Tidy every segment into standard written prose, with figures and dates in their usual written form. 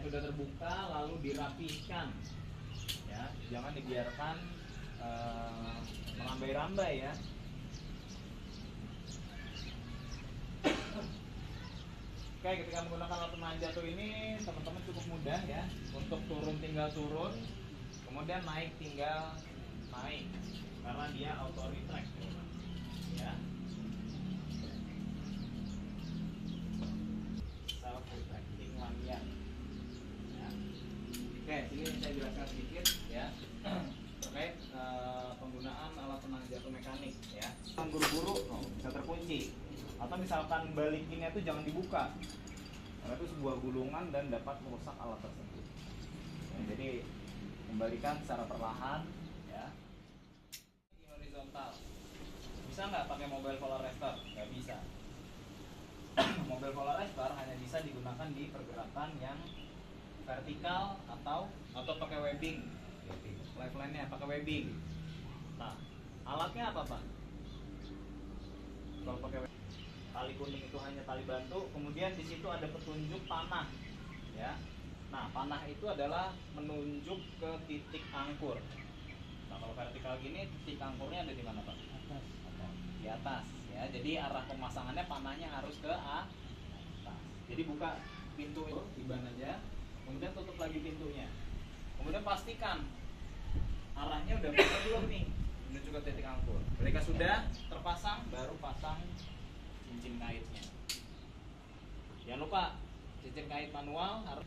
sudah terbuka lalu dirapihkan, ya, jangan dibiarkan melambai-lambai ya. Oke, ketika menggunakan alat penanjak jatuh ini teman-teman cukup mudah ya. Untuk turun tinggal turun, kemudian naik tinggal naik, karena dia auto retract ya. Self retracting lanyard ya. Oke, sini saya jelaskan sedikit ya terkait penggunaan alat penanjak jatuh mekanik ya. Buru-buru bisa terkunci, atau misalkan balikinnya itu jangan dibuka karena itu sebuah gulungan dan dapat merusak alat tersebut ya, jadi kembalikan secara perlahan ya. Horizontal bisa nggak pakai mobile polarizer? Nggak bisa. Mobile polarizer hanya bisa digunakan di pergerakan yang vertikal atau pakai webbing. Lifeline-nya pakai webbing. Nah, alatnya apa Pak? Kalau pakai tali kuning itu hanya tali bantu, kemudian di situ ada petunjuk panah ya. Nah, panah itu adalah menunjuk ke titik angkur. Nah, kalau vertikal gini titik angkurnya ada di mana Pak? Atas. Di atas ya. Jadi arah pemasangannya panahnya harus ke atas. Jadi buka pintu itu, iban aja, kemudian tutup lagi pintunya. Kemudian pastikan arahnya udah benar belum nih menuju ke titik angkur. Ketika sudah terpasang, baru pasang cincin kaitnya. Jangan lupa cincin kait manual harus.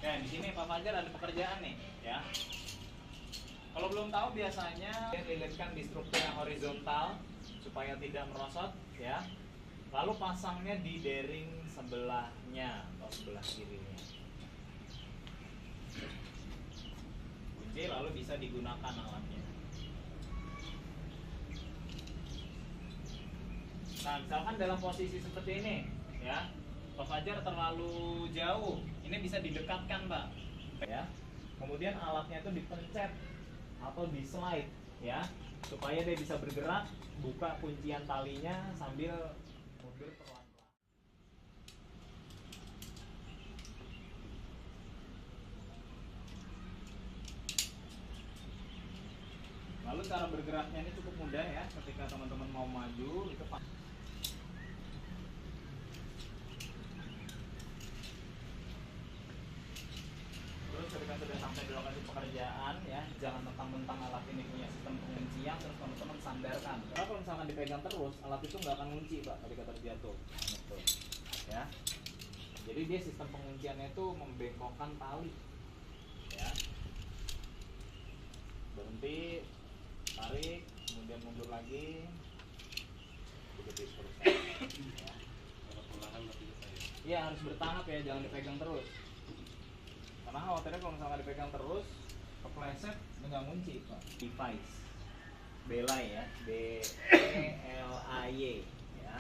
Ya, di sini Pak Fajar ada pekerjaan nih, ya. Kalau belum tahu biasanya lilitkan di struktur yang horizontal supaya tidak merosot, ya. Lalu pasangnya di bearing sebelahnya atau sebelah kirinya. Kunci lalu bisa digunakan alatnya. Nah, misalkan dalam posisi seperti ini, ya, Pak Fajar terlalu jauh, ini bisa didekatkan, Pak, ya. Kemudian alatnya itu dipencet atau di slide, ya, supaya dia bisa bergerak, buka kuncian talinya sambil mundur perlahan-lahan. Lalu cara bergeraknya ini cukup mudah ya, ketika teman-teman mau maju itu ketika sudah sampai di lokasi pekerjaan ya, jangan mentang-mentang alat ini punya sistem penguncian terus teman-teman sandarkan. Karena kalau misalkan dipegang terus, alat itu nggak akan ngunci Pak ketika terjatuh. Gitu. Ya. Jadi dia sistem pengunciannya itu membengkokkan tali. Ya. Berhenti, tarik, kemudian mundur lagi. Begitu seterusnya. Ya. Iya, harus bertahap ya, jangan dipegang terus. Karena khawatirnya kalau misalkan dipegang terus kepleset nggak ngunci Pak. Device belay ya, B-E-L-A-Y ya.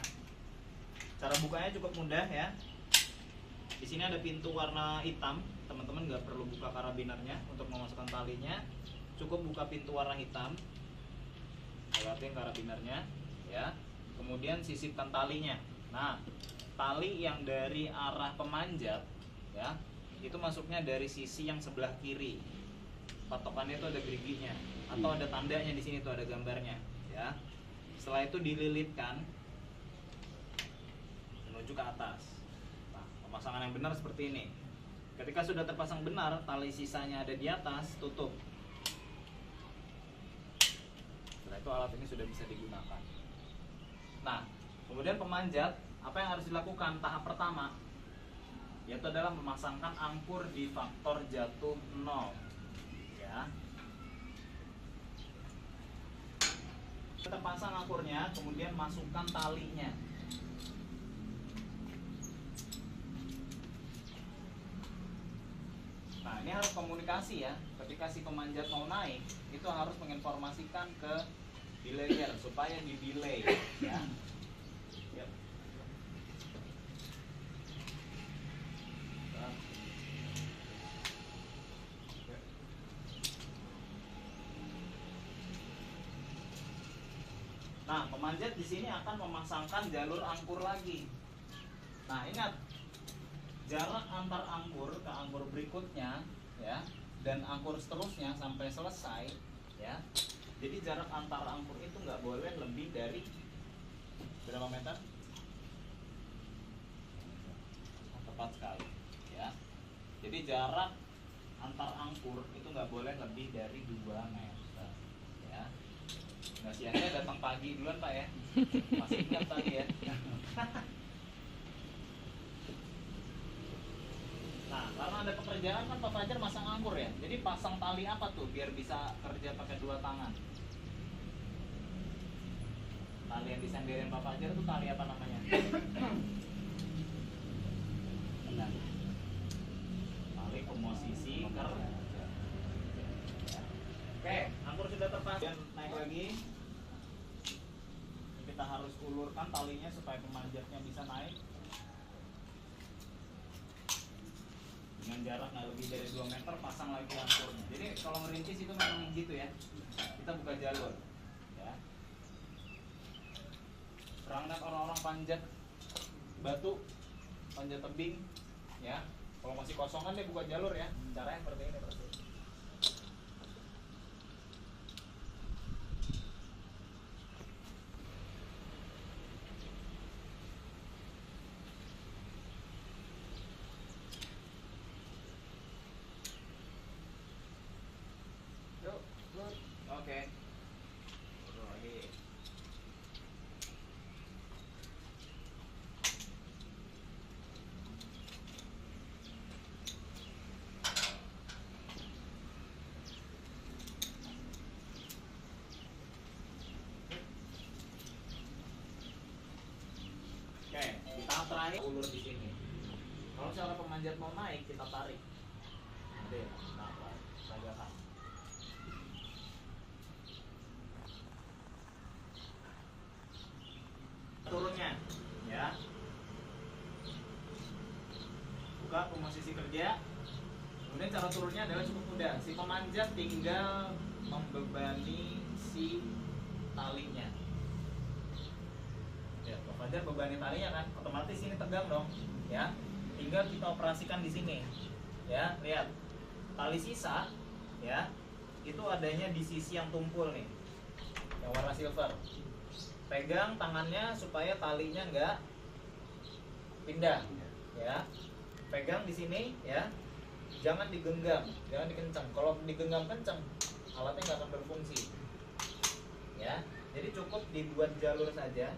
Cara bukanya cukup mudah ya. Di sini ada pintu warna hitam, teman-teman nggak perlu buka karabinernya untuk memasukkan talinya, cukup buka pintu warna hitam, lewatin karabinernya ya. Kemudian sisipkan talinya. Nah, tali yang dari arah pemanjat ya, itu masuknya dari sisi yang sebelah kiri. Patokannya itu ada geriginya atau ada tandanya di sini tuh, ada gambarnya ya. Setelah itu dililitkan menuju ke atas. Nah, pemasangan yang benar seperti ini. Ketika sudah terpasang benar, tali sisanya ada di atas, tutup. Setelah itu alat ini sudah bisa digunakan. Nah, kemudian pemanjat, apa yang harus dilakukan? Tahap pertama yaitu adalah memasangkan angkur di faktor jatuh 0 ya. Terpasang angkurnya, kemudian masukkan talinya. Nah, ini harus komunikasi ya. Ketika si pemanjat mau naik, itu harus menginformasikan ke delayer supaya di delay ya. Nah, pemanjat di sini akan memasangkan jalur angkur lagi. Nah, ingat, jarak antar angkur ke angkur berikutnya ya, dan angkur seterusnya sampai selesai ya. Jadi jarak antar angkur itu nggak boleh lebih dari berapa meter? Tepat sekali ya. Jadi jarak antar angkur itu nggak boleh lebih dari 2 meter ya. Nggak siangnya datang pagi duluan Pak ya. Masih ingat tadi ya. Nah, karena ada pekerjaan kan Pak Fajar masang angkur ya. Jadi pasang tali apa tuh biar bisa kerja pakai 2 tangan? Tali yang disenderin Pak Fajar tuh tali apa namanya? Benar. Tali komposisi kerja. Oke, angkur sudah terpasang. Naik lagi. Kita harus ulurkan talinya supaya pemanjatnya bisa naik. Dengan jarak nggak lebih dari 2 meter, pasang lagi angkurnya. Jadi kalau ngerintis itu memang gitu ya. Kita buka jalur ya. Perangkat orang-orang panjat batu, panjat tebing ya. Kalau masih kosong kan dia buka jalur ya. Caranya seperti ini berarti. Oke. Turun lagi. Oke, di tahap terakhir ulur di sini. Kalau seorang pemanjat mau naik, kita tarik. Nanti, nah, tegakkan. Turunnya ya, buka komposisi kerja. Kemudian cara turunnya adalah cukup mudah. Si pemanjat tinggal membebani si talinya ya. Pak Fajar bebani talinya kan, otomatis ini tegang dong ya. Tinggal kita operasikan di sini ya. Lihat, tali sisa ya, itu adanya di sisi yang tumpul nih, yang warna silver. Pegang tangannya supaya talinya nggak pindah ya. Pegang di sini ya, jangan digenggam, jangan dikencang. Kalau digenggam kencang, alatnya nggak akan berfungsi ya. Jadi cukup dibuat jalur saja,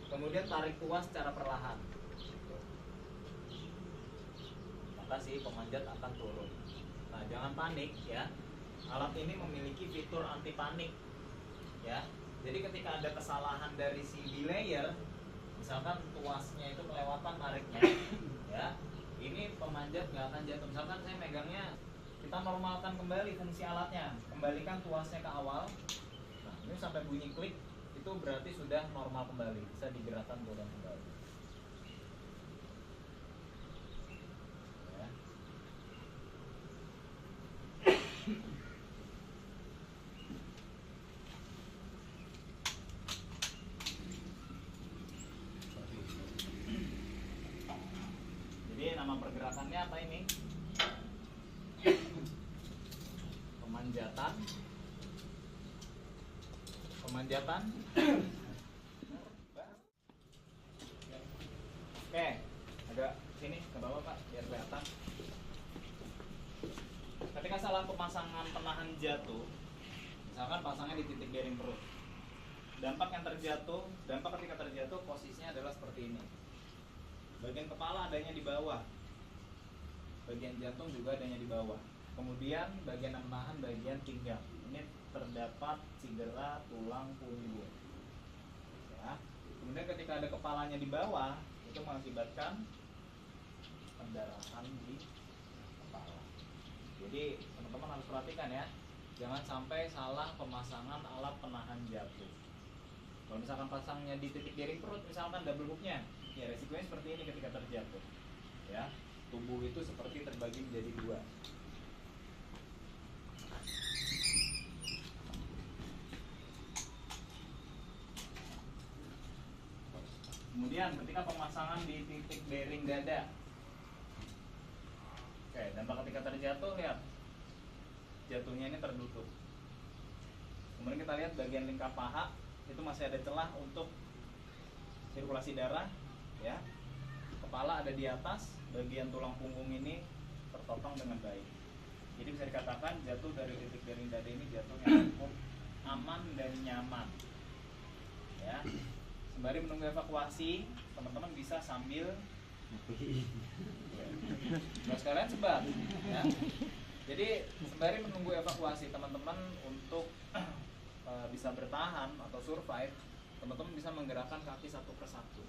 kemudian tarik tuas secara perlahan, maka si pemanjat akan turun. Nah, jangan panik ya, alat ini memiliki fitur anti panik ya. Jadi ketika ada kesalahan dari si belayer, misalkan tuasnya itu kelewatan tariknya ya, ini pemanjat nggak akan jatuh. Misalkan saya megangnya, kita normalkan kembali fungsi alatnya, kembalikan tuasnya ke awal. Nah, ini sampai bunyi klik, itu berarti sudah normal kembali, bisa digerakkan turun kembali ya. Jadi nama pergerakannya apa ini? Pemanjatan. Pemanjatan. Oke, agak sini ke bawah Pak, biar kelihatan. Ketika salah pemasangan penahan jatuh, misalkan pasangnya di titik bearing perut, dampak ketika terjatuh posisinya adalah seperti ini. Bagian kepala adanya di bawah, bagian jantung juga adanya di bawah. Kemudian bagian menahan bagian pinggang. Ini terdapat cedera tulang punggung. Ya. Kemudian ketika ada kepalanya di bawah, itu mengakibatkan pendarahan di kepala. Jadi teman-teman harus perhatikan ya, jangan sampai salah pemasangan alat penahan jatuh. Kalau misalkan pasangnya di titik bearing perut, misalkan double hooknya, ya resikonya seperti ini ketika terjatuh. Ya, tubuh itu seperti terbagi menjadi 2. Kemudian ketika pemasangan di titik bearing dada. Oke, dampak ketika terjatuh, lihat jatuhnya ini tertutup. Kemudian kita lihat bagian lingkar paha itu masih ada celah untuk sirkulasi darah, ya. Kepala ada di atas, bagian tulang punggung ini tertopang dengan baik. Jadi bisa dikatakan jatuh dari titik bearing dada ini jatuh yang cukup aman dan nyaman, ya. Sembari menunggu evakuasi, teman-teman bisa sambil nggak sekalian sebat, ya. Jadi sembari menunggu evakuasi teman-teman untuk bisa bertahan atau survive, teman-teman bisa menggerakkan kaki satu persatu.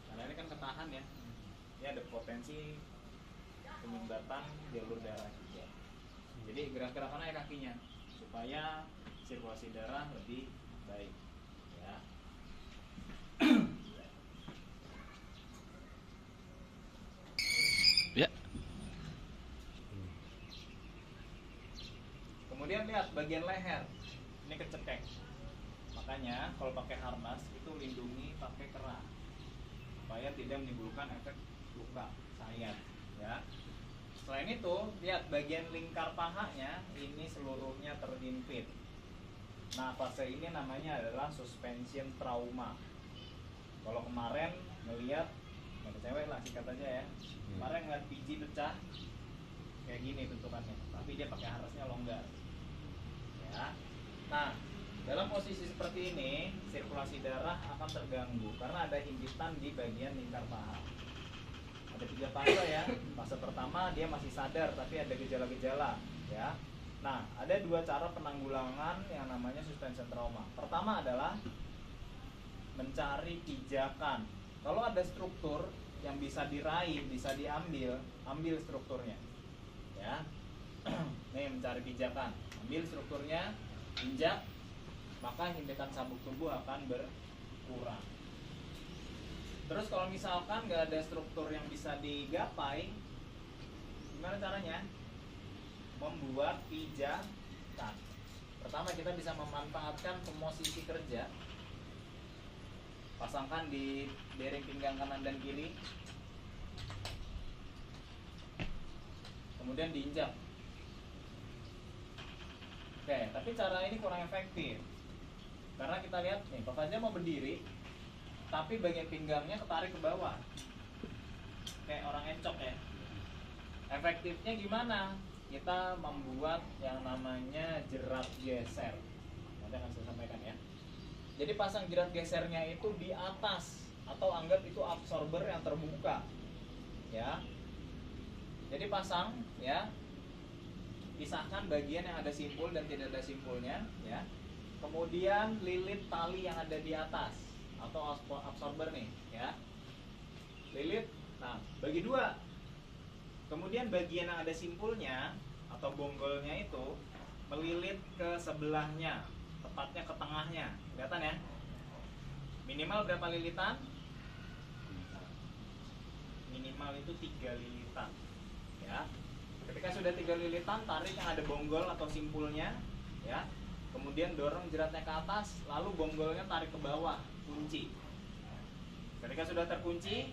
Karena ini kan ketahan, ya. Ini ada potensi penyumbatan jalur darah juga. Jadi gerak-gerakan aja kakinya supaya sirkulasi darah lebih baik, ya. Ya. Kemudian lihat bagian leher, ini kecekek. Makanya kalau pakai harnas itu lindungi pakai kerah supaya tidak menimbulkan efek luka sayat, ya. Selain itu, lihat bagian lingkar pahanya ini seluruhnya terhimpit. Nah, fase ini namanya adalah suspension trauma. Kalau kemarin ngelihat, nggak cewek lah sikat aja ya. Kemarin ngeliat biji pecah kayak gini bentukannya, tapi dia pakai harnasnya longgar, ya. Nah, dalam posisi seperti ini sirkulasi darah akan terganggu karena ada himpitan di bagian lingkar paha. Ada 3 fase, ya. Fase pertama dia masih sadar tapi ada gejala-gejala, ya. Nah, ada 2 cara penanggulangan yang namanya suspension trauma. Pertama adalah mencari pijakan. Kalau ada struktur yang bisa diraih, bisa diambil, ambil strukturnya, ya. Nih, mencari pijakan, ambil strukturnya, injak, maka himpitan sabuk tubuh akan berkurang. Terus kalau misalkan nggak ada struktur yang bisa digapai, gimana caranya? Membuat pijakan. Pertama, kita bisa memanfaatkan posisi kerja. Pasangkan di bearing pinggang kanan dan kiri. Kemudian diinjak. Oke, tapi cara ini kurang efektif. Karena kita lihat nih, Pak Fajar mau berdiri, tapi bagian pinggangnya ketarik ke bawah. Kayak orang encok, ya. Efektifnya gimana? Kita membuat yang namanya jerat geser. Nanti akan saya sampaikan, ya. Jadi pasang jerat gesernya itu di atas atau anggap itu absorber yang terbuka, ya. Jadi pasang, ya. Pisahkan bagian yang ada simpul dan tidak ada simpulnya, ya. Kemudian lilit tali yang ada di atas atau absorber nih, ya. Lilit. Nah, bagi 2. Kemudian bagian yang ada simpulnya atau bonggolnya itu melilit ke sebelahnya, tepatnya ke tengahnya. Kelihatan, ya? Minimal berapa lilitan? Minimal itu 3 lilitan, ya. Ketika sudah 3 lilitan, tarik yang ada bonggol atau simpulnya, ya. Kemudian dorong jeratnya ke atas, lalu bonggolnya tarik ke bawah, kunci. Ketika sudah terkunci,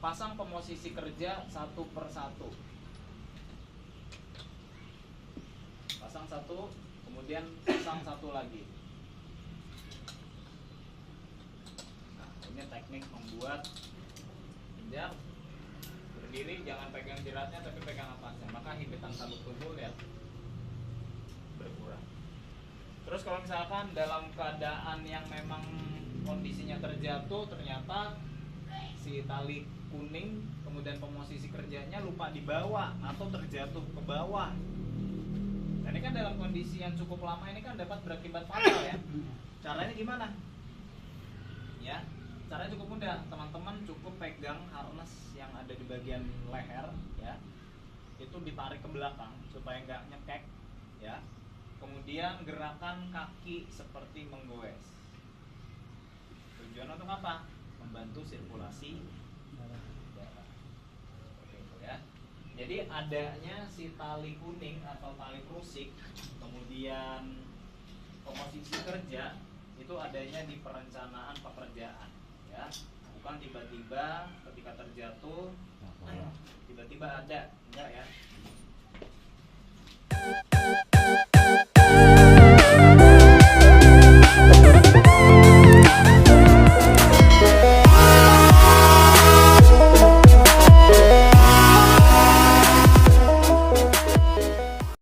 pasang posisi kerja satu per satu. Pasang satu, kemudian pasang satu lagi. Nah, ini teknik membuat injak. Berdiri, jangan pegang jeratnya tapi pegang atasnya, maka himpitan sabuk tubuh, lihat, berkurang. Terus kalau misalkan dalam keadaan yang memang kondisinya terjatuh, ternyata si tali kuning kemudian posisi kerjanya lupa dibawa atau terjatuh ke bawah. Nah, ini kan dalam kondisi yang cukup lama ini kan dapat berakibat fatal, ya. Caranya gimana? Ya, caranya cukup mudah. Teman-teman cukup pegang harness yang ada di bagian leher, ya. Itu ditarik ke belakang supaya nggak nyekek, ya. Kemudian gerakan kaki seperti menggoes. Tujuan untuk apa? Membantu sirkulasi darah. Seperti itu, ya. Jadi adanya si tali kuning atau tali krusik, kemudian posisi kerja itu adanya di perencanaan pekerjaan, ya. misalkan tiba-tiba ketika terjatuh tiba-tiba ada, enggak ya.